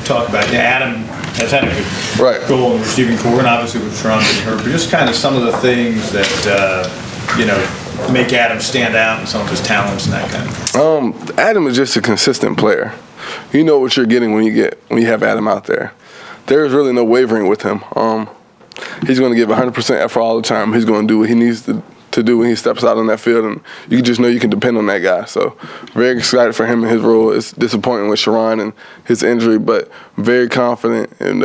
talk about Adam has had a good goal in the receiving core, and obviously with Sharon getting hurt, but just kind of some of the things that make Adam stand out and some of his talents and that kind of thing. Adam is just a consistent player. You know what you're getting when you have Adam out there. There's really no wavering with him. He's going to give 100% effort all the time. He's going to do what he needs to do when he steps out on that field, and you just know you can depend on that guy. So very excited for him and his role. It's disappointing with Sharon and his injury, but very confident and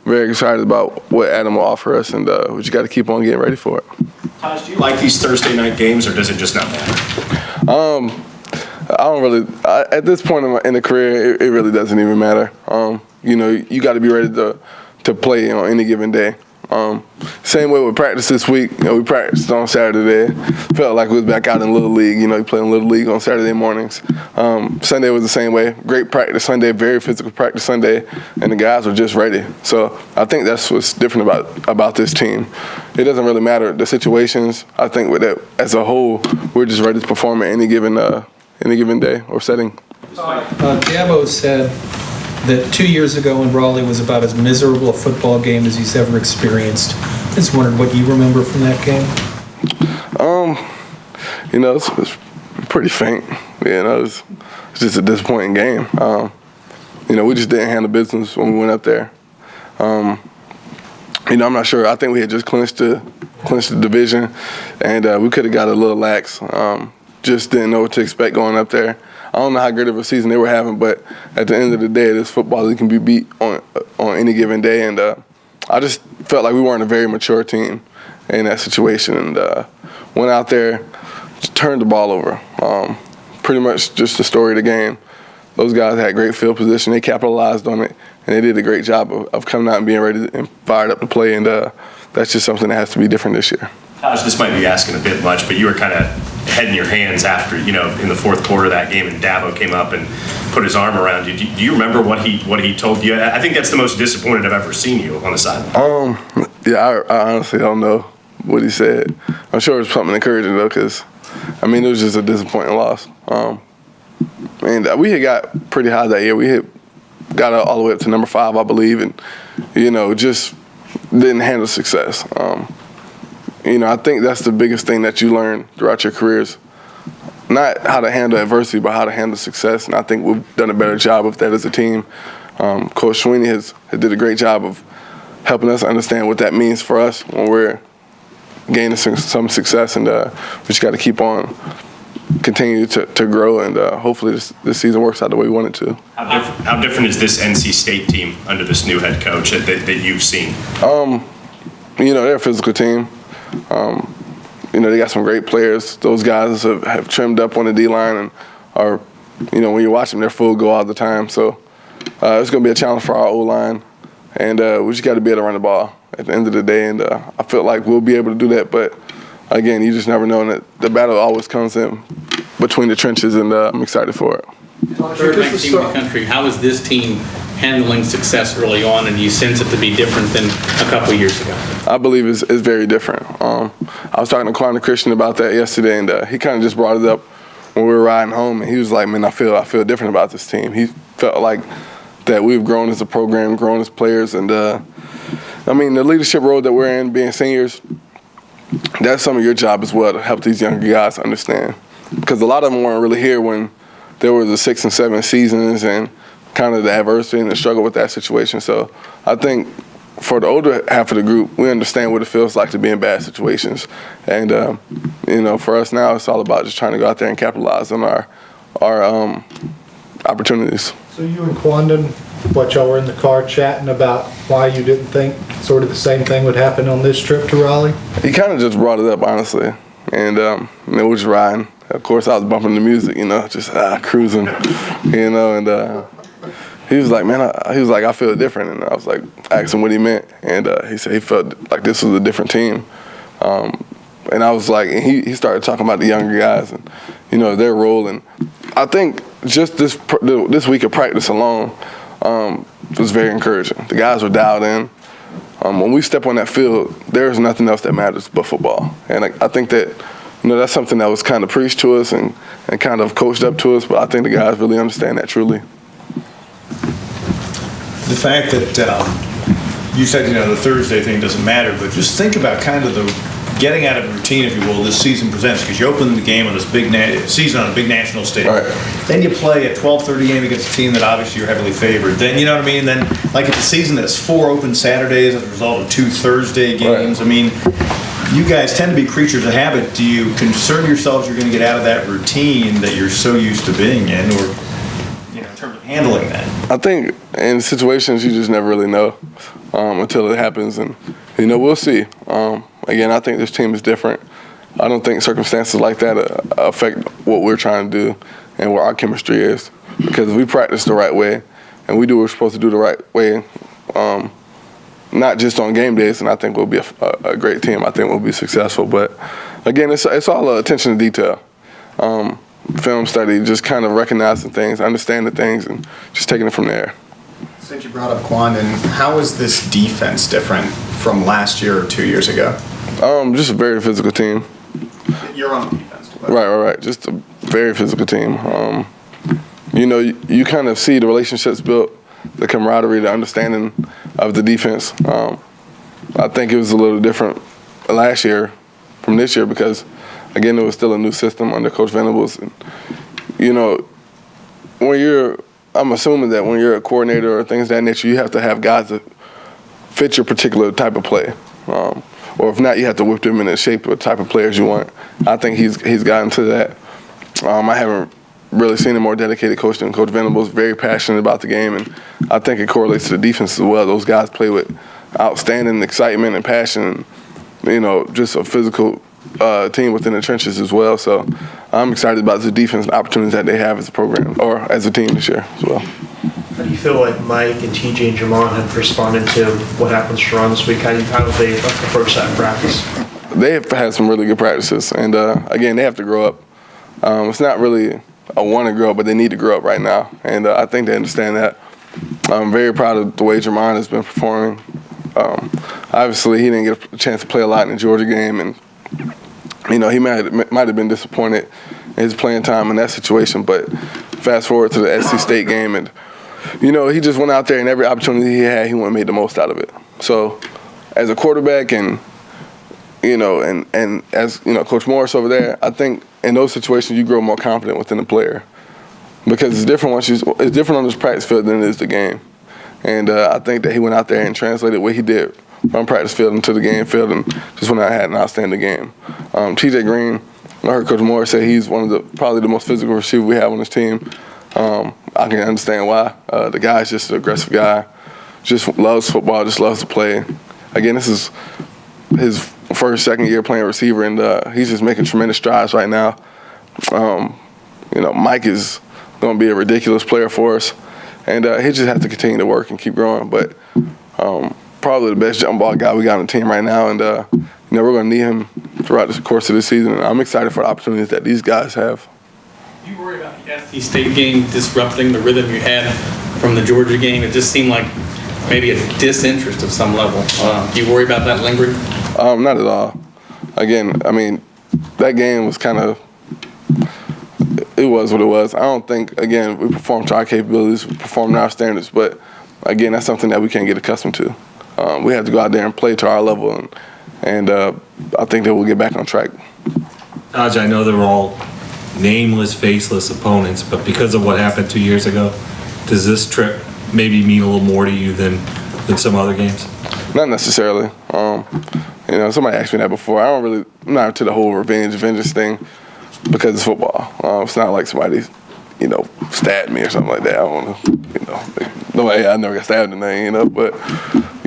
very excited about what Adam will offer us, and we just got to keep on getting ready for it. Taj, do you like these Thursday night games, or does it just not matter? I don't really. At this point in the career, it really doesn't even matter. You got to be ready to play on any given day. Same way with practice this week. We practiced on Saturday. Felt like we was back out in Little League. We played in Little League on Saturday mornings. Sunday was the same way. Great practice Sunday, very physical practice Sunday, and the guys were just ready. So I think that's what's different about this team. It doesn't really matter the situations. I think with that as a whole, we're just ready to perform at any given day or setting. Dabo said that 2 years ago in Raleigh was about as miserable a football game as he's ever experienced. I just wondered what you remember from that game. It's pretty faint. It's just a disappointing game. We just didn't handle business when we went up there. I'm not sure. I think we had just clinched the division, and we could have got a little lax. Just didn't know what to expect going up there. I don't know how great of a season they were having, but at the end of the day, this football can be beat on any given day, and I just felt like we weren't a very mature team in that situation, and went out there, just turned the ball over. Pretty much just the story of the game. Those guys had great field position. They capitalized on it, and they did a great job of coming out and being ready and fired up to play, and that's just something that has to be different this year. Taj, this might be asking a bit much, but you were kind of head in your hands after, in the fourth quarter of that game, and Dabo came up and put his arm around you. Do you remember what he told you? I think that's the most disappointed I've ever seen you on the sideline. I honestly don't know what he said. I'm sure it was something encouraging, though, because, it was just a disappointing loss. And we had got pretty high that year. We got all the way up to number 5, I believe, and, just didn't handle success. I think that's the biggest thing that you learn throughout your careers. Not how to handle adversity, but how to handle success. And I think we've done a better job of that as a team. Coach Sweeney has did a great job of helping us understand what that means for us when we're gaining some success. And we just got to keep on continue to grow, and hopefully this season works out the way we want it to. How different is this NC State team under this new head coach that you've seen? They're a physical team. They got some great players. Those guys have trimmed up on the D-line and are, when you watch them, they're full go all the time. So it's going to be a challenge for our O-line, and we just got to be able to run the ball at the end of the day. And I feel like we'll be able to do that. But, again, you just never know. And the battle always comes in between the trenches, and I'm excited for it. Third-ranked team in the country, how is this team handling success early on, and you sense it to be different than a couple of years ago? I believe it's very different. I was talking to Quanah Christian about that yesterday, and he kind of just brought it up when we were riding home, and he was like, man, I feel different about this team. He felt like that we've grown as a program, grown as players, and the leadership role that we're in, being seniors, that's some of your job as well, to help these younger guys understand. Because a lot of them weren't really here when there were the 6 and 7 seasons and kind of the adversity and the struggle with that situation. So I think for the older half of the group, we understand what it feels like to be in bad situations. And, for us now, it's all about just trying to go out there and capitalize on our opportunities. So you and Quandon, y'all were in the car chatting about why you didn't think sort of the same thing would happen on this trip to Raleigh? He kind of just brought it up, honestly. And we were just riding. Of course, I was bumping the music, just cruising, and he was like, man, I feel different. And I was like, asked him what he meant. And he said he felt like this was a different team. And I was like, and he started talking about the younger guys and, their role. And I think just this week of practice alone was very encouraging. The guys were dialed in. When we step on that field, there's nothing else that matters but football. And I think that, that's something that was kind of preached to us and kind of coached up to us, but I think the guys really understand that truly. the fact that you said, the Thursday thing doesn't matter, but just think about kind of the getting out of a routine, if you will, this season presents, because you open the game on this big season on a big national stage. Right. Then you play a 12:30 game against a team that obviously you're heavily favored. Then, you know what I mean? Then, like, it's a season that's 4 open Saturdays as a result of 2 Thursday games. Right. I mean, you guys tend to be creatures of habit. Do you concern yourselves you're going to get out of that routine that you're so used to being in, or, in terms of handling that? I think in situations you just never really know until it happens, and we'll see. Again, I think this team is different. I don't think circumstances like that affect what we're trying to do and what our chemistry is, because we practice the right way and we do what we're supposed to do the right way, not just on game days, and I think we'll be a great team. I think we'll be successful. But, again, it's all attention to detail. Film study, just kind of recognizing things, understanding things, and just taking it from there. Since you brought up Quandon, how is this defense different from last year or 2 years ago? Just a very physical team. You're on the defense. Right. Just a very physical team. You kind of see the relationships built, the camaraderie, the understanding of the defense. I think it was a little different last year from this year because, again, it was still a new system under Coach Venables. And, I'm assuming that when you're a coordinator or things of that nature, you have to have guys that fit your particular type of play. Or if not, you have to whip them in the shape of the type of players you want. I think he's gotten to that. I haven't really seen a more dedicated coach than Coach Venables, very passionate about the game, and I think it correlates to the defense as well. Those guys play with outstanding excitement and passion, and, just a physical team within the trenches as well. So I'm excited about the defense and opportunities that they have as a program or as a team this year as well. How do you feel like Mike and TJ and Jamon have responded to what happened to Sharon this week? How do they approach that in practice? They have had some really good practices, and again, they have to grow up. It's not really a want to grow up, but they need to grow up right now, and I think they understand that. I'm very proud of the way Jamon has been performing. Obviously, he didn't get a chance to play a lot in the Georgia game, and he might have been disappointed in his playing time in that situation. But fast forward to the SC State game, and he just went out there, and every opportunity he had, he went and made the most out of it. So, as a quarterback, and and as Coach Morris over there, I think in those situations you grow more confident within the player, because it's different it's different on this practice field than it is the game. And I think that he went out there and translated what he did from practice field into the game field, and just went out and had an outstanding game. TJ Green, I heard Coach Morris say he's probably the most physical receiver we have on this team. I can understand why. The guy's just an aggressive guy, just loves football, just loves to play. Again, this is his second year playing receiver, and he's just making tremendous strides right now. Mike is going to be a ridiculous player for us, and he just has to continue to work and keep growing. But probably the best jump ball guy we got on the team right now, and we're going to need him throughout the course of the season. And I'm excited for the opportunities that these guys have. Do you worry about the SC State game disrupting the rhythm you had from the Georgia game? It just seemed like maybe a disinterest of some level. Do you worry about that lingering? Not at all. Again, that game was it was what it was. I don't think, again, we performed to our capabilities, we performed to our standards, but, again, that's something that we can't get accustomed to. We have to go out there and play to our level, and I think that we'll get back on track. Tajh, I know they're all nameless, faceless opponents, but because of what happened 2 years ago, does this trip maybe mean a little more to you than some other games? Not necessarily. Somebody asked me that before. I'm not into the whole vengeance thing because it's football. It's not like somebody, stabbed me or something like that. I don't know, no way, I never got stabbed in anything, but,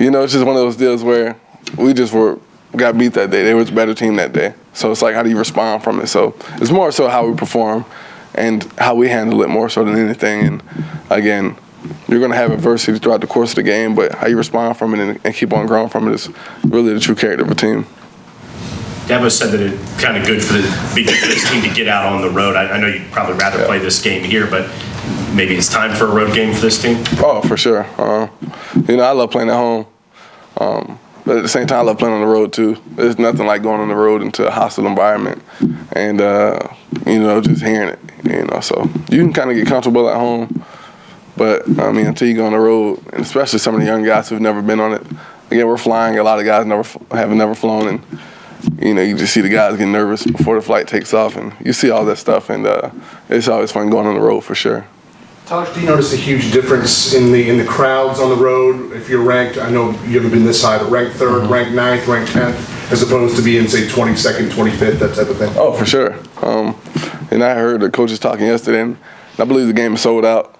it's just one of those deals where we just got beat that day. They were the better team that day. So it's like, how do you respond from it? So it's more so how we perform and how we handle it more so than anything. And, again, you're going to have adversity throughout the course of the game, but how you respond from it and keep on growing from it is really the true character of a team. Dabo said that it's kind of good for this team to get out on the road. I know you'd probably rather play this game here, but maybe it's time for a road game for this team? Oh, for sure. I love playing at home. But at the same time, I love playing on the road, too. There's nothing like going on the road into a hostile environment and, just hearing it, So you can kind of get comfortable at home, But, I mean, until you go on the road, and especially some of the young guys who've never been on it, again, we're flying. A lot of guys have never flown, and, you know, you just see the guys get nervous before the flight takes off, and you see all that stuff, and it's always fun going on the road for sure. Taj, do you notice a huge difference in the crowds on the road? If you're ranked, I know you haven't been this high, but ranked 3rd, ranked 9th, ranked 10th, as opposed to being, say, 22nd, 25th, that type of thing? Oh, for sure. And I heard the coaches talking yesterday, and I believe the game is sold out.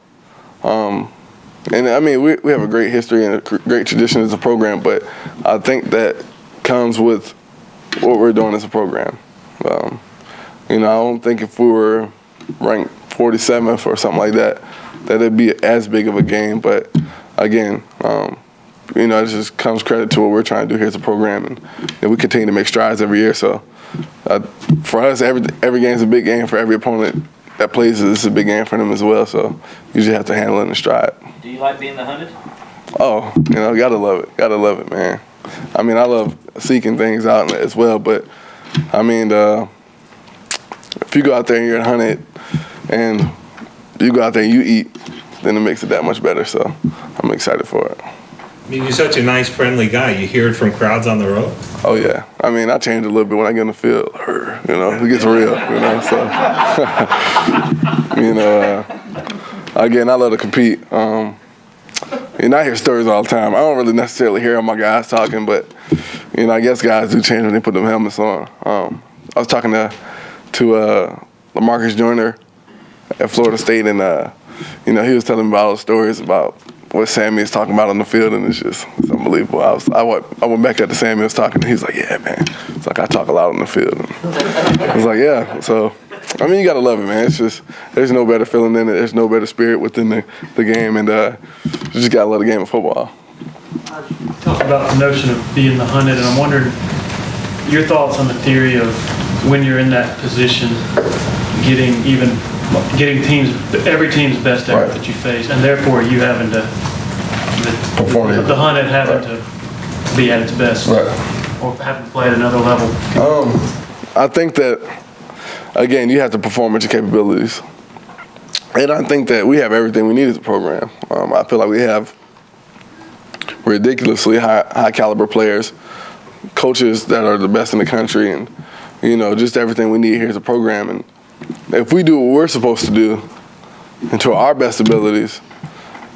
And, I mean, we have a great history and a great tradition as a program, but I think that comes with what we're doing as a program. You know, I don't think if we were ranked 47th or something like that, that it'd be as big of a game. But again, you know, it just comes credit to what we're trying to do here as a program, and we continue to make strides every year. So for us, every game is a big game. For every opponent that plays, this is a big game for them as well. So you just have to handle it in stride. Do you like being the hunted? Oh, you know, gotta love it, man. I mean, I love seeking things out as well, but I mean, if you go out there and you're hunted, and you go out there and you eat, then it makes it that much better. So I'm excited for it. I mean, you're such a nice, friendly guy. You hear it from crowds on the road? Oh, yeah. I mean, I change a little bit when I get in the field. You know, it gets real, you know. So, you know, again, I love to compete. And I hear stories all the time. I don't really necessarily hear my guys talking, but, you know, I guess guys do change when they put them helmets on. I was talking to LaMarcus Joyner at Florida State, and, you know, he was telling me about all the stories about what Sammy is talking about on the field, and it's unbelievable. I went back at the Sammy was talking, and he's like, yeah, man. It's like, I talk a lot on the field. And I was like, yeah. So, I mean, you got to love it, man. It's just, there's no better feeling than it. There's no better spirit within the game, and you just got to love the game of football. Talk about the notion of being the hunted, and I'm wondering your thoughts on the theory of when you're in that position, getting teams, every team's best effort that you face, and therefore you having to perform, the hunted having to be at its best, or having to play at another level. I think that, again, you have to perform at your capabilities, and I think that we have everything we need as a program. I feel like we have ridiculously high caliber players, coaches that are the best in the country, and you know, just everything we need here as a program. And if we do what we're supposed to do and to our best abilities,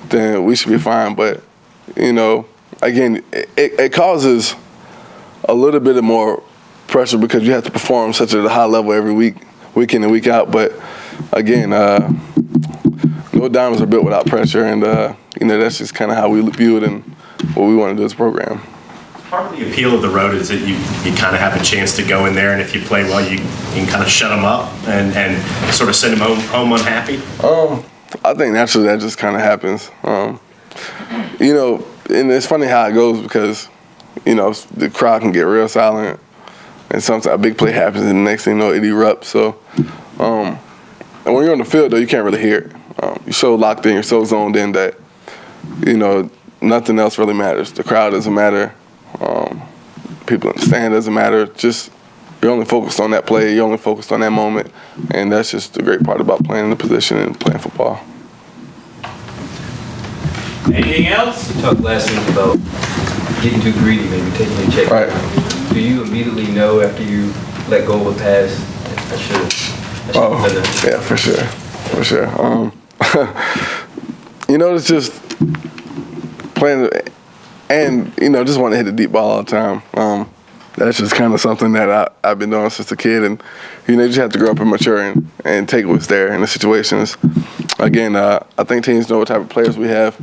then we should be fine. But, you know, again, it causes a little bit of more pressure because you have to perform such at a high level every week, week in and week out. But, again, no diamonds are built without pressure. And, you know, that's just kind of how we view it and what we want to do as a program. Part of the appeal of the road is that you kind of have a chance to go in there, and if you play well, you can kind of shut them up and sort of send them home unhappy. I think naturally that just kind of happens. You know, and it's funny how it goes because, you know, the crowd can get real silent, and sometimes a big play happens, and the next thing you know, it erupts. So, and when you're on the field, though, you can't really hear it. You're so locked in, you're so zoned in that, you know, nothing else really matters. The crowd doesn't matter. People in the stand doesn't matter. Just you're only focused on that play. You're only focused on that moment, and that's just the great part about playing in the position and playing football. Anything else? We talked last week about getting too greedy, maybe taking a check. Right. Do you immediately know after you let go of a pass? I should have done that. Yeah, for sure. You know, it's just playing. And, you know, just want to hit the deep ball all the time. That's just kind of something that I've been doing since a kid. And, you know, you just have to grow up and mature and take what's there in the situations. Again, I think teams know what type of players we have.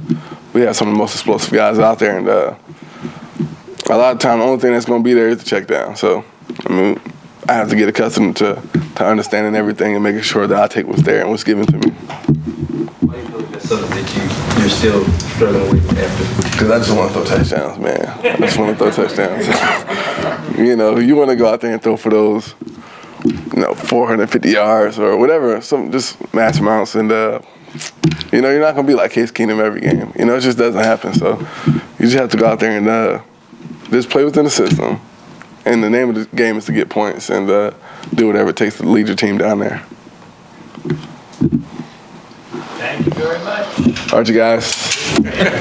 We have some of the most explosive guys out there. And a lot of time, the only thing that's going to be there is the check down. So, I mean, I have to get accustomed to understanding everything and making sure that I take what's there and what's given to me. Why do you feel like that's something that you're still struggling with after? Because I just want to throw touchdowns, man. I just want to throw touchdowns. You know, you want to go out there and throw for those, you know, 450 yards or whatever, some just mass amounts. And, you know, you're not going to be like Case Keenum every game. You know, it just doesn't happen. So you just have to go out there and just play within the system. And the name of the game is to get points and do whatever it takes to lead your team down there. Thank you very much. All right, you guys.